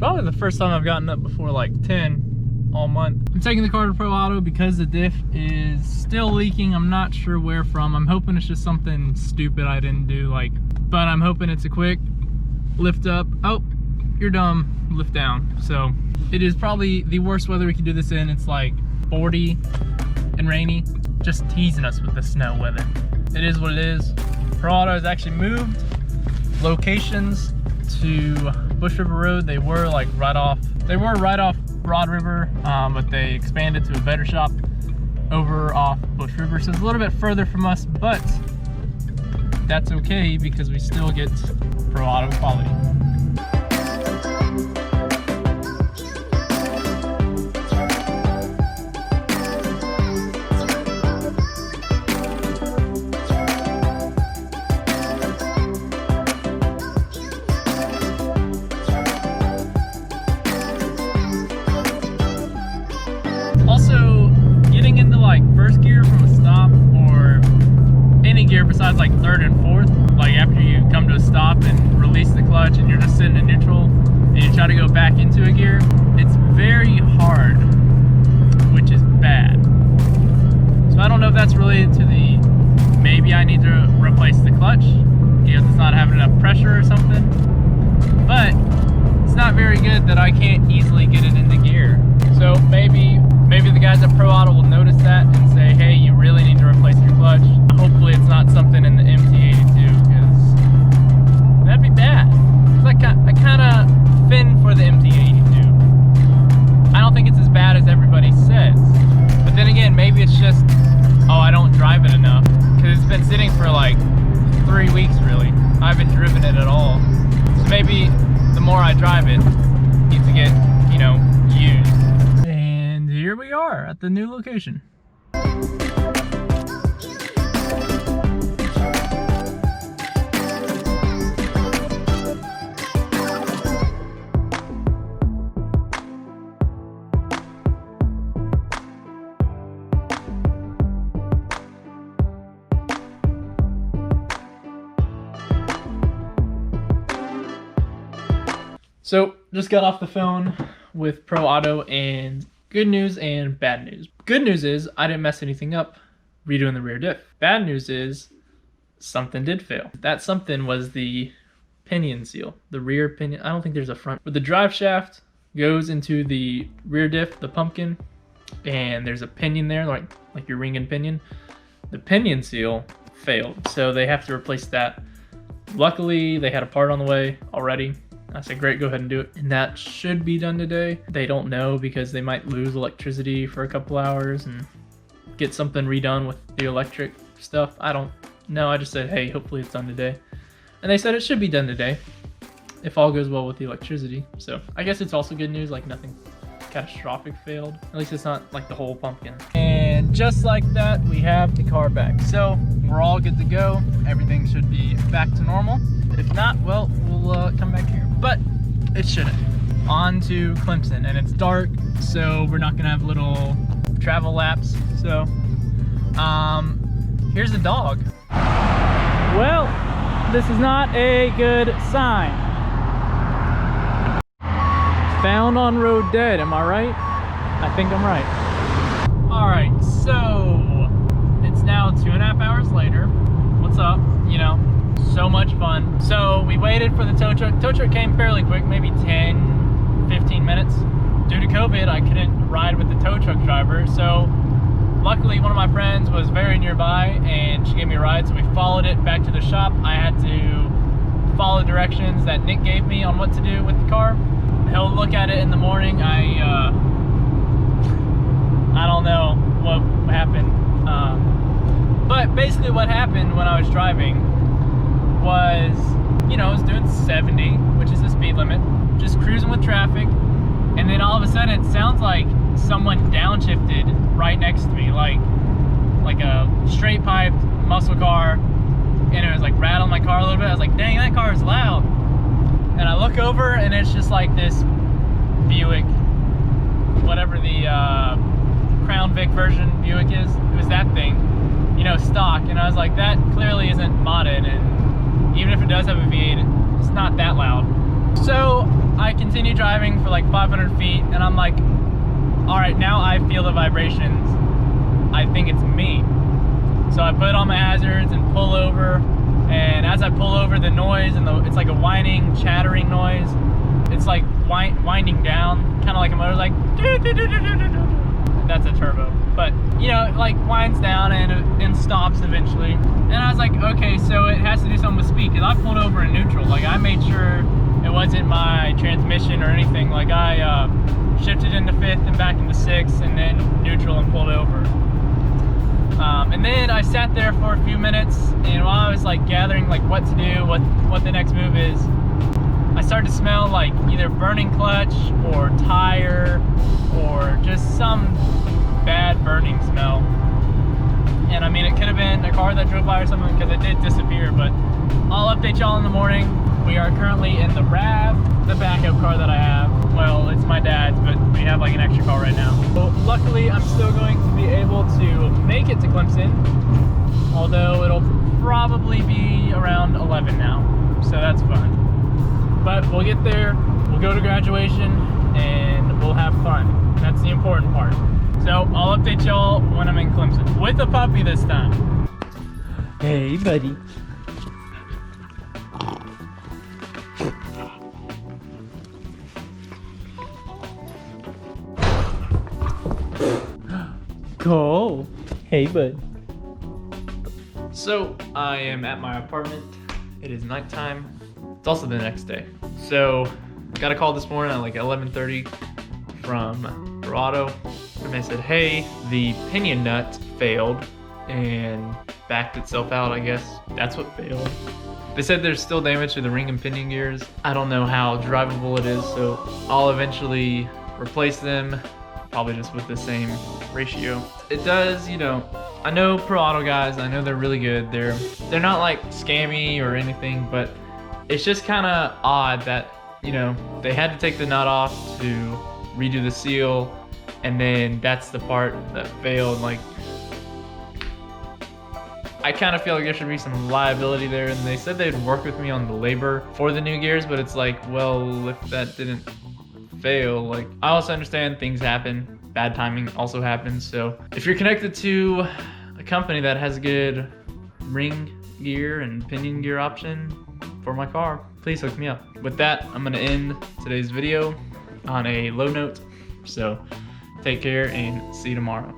probably the first time I've gotten up before like 10 all month. I'm taking the car to Pro Auto because the diff is still leaking. I'm not sure where from. I'm hoping it's just something stupid I didn't do, but I'm hoping it's a quick lift up. Oh, you're dumb, lift down. So it is probably the worst weather we can do this in. It's like 40 and rainy, just teasing us with the snow weather. It is what it is. Pro Auto has actually moved locations to Bush River Road. They were right off Broad River, but they expanded to a better shop over off Bush River. So it's a little bit further from us, but that's okay because we still get Pro Auto quality. Also, getting into first gear from a stop, or any gear besides third and fourth, after you come to a stop and release the clutch and you're just sitting in neutral and you try to go back into a gear, it's very hard, which is bad. So I don't know if that's related to maybe I need to replace the clutch because it's not having enough pressure or something, but it's not very good that I can't easily get it into gear. So maybe the guys at Pro Auto will notice that and say, hey, you really need to replace your clutch. Hopefully it's not something in the MT82, because that'd be bad. Because I kind of fin for the MT82. I don't think it's as bad as everybody says. But then again, maybe it's just, oh, I don't drive it enough. Because it's been sitting for 3 weeks, really. I haven't driven it at all. So maybe the more I drive it, it needs to get, used. And here we are at the new location. So just got off the phone with Pro Auto, and good news and bad news. Good news is I didn't mess anything up redoing the rear diff. Bad news is something did fail. That something was the pinion seal, the rear pinion. I don't think there's a front, but the drive shaft goes into the rear diff, the pumpkin, and there's a pinion there, like your ring and pinion. The pinion seal failed, so they have to replace that. Luckily, they had a part on the way already. I said, great, go ahead and do it. And that should be done today. They don't know because they might lose electricity for a couple hours and get something redone with the electric stuff. I don't know. I just said, hey, hopefully it's done today. And they said it should be done today if all goes well with the electricity. So I guess it's also good news, nothing catastrophic failed. At least it's not the whole pumpkin. And just like that, we have the car back. So we're all good to go. Everything should be back to normal. If not, well, we'll come back here. But it shouldn't. On to Clemson, and it's dark, so we're not gonna have little travel laps. So, here's the dog. Well, this is not a good sign. Found on road dead, am I right? I think I'm right. All right, so it's now 2.5 hours later. What's up? So much fun. So we waited for the tow truck. Tow truck came fairly quick, maybe 10, 15 minutes. Due to COVID, I couldn't ride with the tow truck driver. So luckily one of my friends was very nearby and she gave me a ride. So we followed it back to the shop. I had to follow directions that Nick gave me on what to do with the car. He'll look at it in the morning. I don't know what happened. But basically what happened when I was driving was, I was doing 70, which is the speed limit, just cruising with traffic, and then all of a sudden it sounds like someone downshifted right next to me, like a straight piped muscle car, and it was rattling my car a little bit. I was like, dang, that car is loud. And I look over and it's just this Buick, whatever the Crown Vic version Buick is. It was that thing, stock, and I was like, that clearly isn't modded, and even if it does have a V8, it's not that loud. So I continue driving for like 500 feet, and I'm like, all right, now I feel the vibrations. I think it's me. So I put on my hazards and pull over, and as I pull over, the noise, and it's like a whining, chattering noise. It's like winding down, kind of like a motor, like that's a turbo, but you know, it like winds down and stops eventually. And I was like, okay, so it has to do something with speed, because I pulled over in neutral. Like I made sure it wasn't my transmission or anything. Like I shifted into fifth and back into sixth, and then neutral and pulled over. And then I sat there for a few minutes, and while I was like gathering like what to do, what the next move is, I started to smell like either burning clutch or tire or just some bad burning smell. And I mean, it could have been a car that drove by or something, because it did disappear, but I'll update y'all in the morning. We are currently in the RAV, the backup car that I have. Well, it's my dad's, but we have like an extra car right now. So luckily, I'm still going to be able to make it to Clemson, although it'll probably be around 11 now, so that's fun. But we'll get there, we'll go to graduation, and we'll have fun. That's the important part. So I'll update y'all when I'm in Clemson, with a puppy this time. Hey, buddy. Cole. Hey, bud. So I am at my apartment. It is nighttime. It's also the next day. So got a call this morning at like 11:30 from Auto, and they said, hey, the pinion nut failed and backed itself out, I guess. That's what failed. They said there's still damage to the ring and pinion gears. I don't know how drivable it is, so I'll eventually replace them, probably just with the same ratio. It does, you know, I know Pro Auto guys, I know they're really good. They're not like scammy or anything, but it's just kind of odd that, you know, they had to take the nut off to redo the seal, and then that's the part that failed. Like, I kind of feel like there should be some liability there, and they said they'd work with me on the labor for the new gears, but it's like, well, if that didn't fail, like, I also understand things happen, bad timing also happens. So if you're connected to a company that has good ring gear and pinion gear option for my car, please hook me up. With that, I'm gonna end today's video on a low note. So take care and see you tomorrow.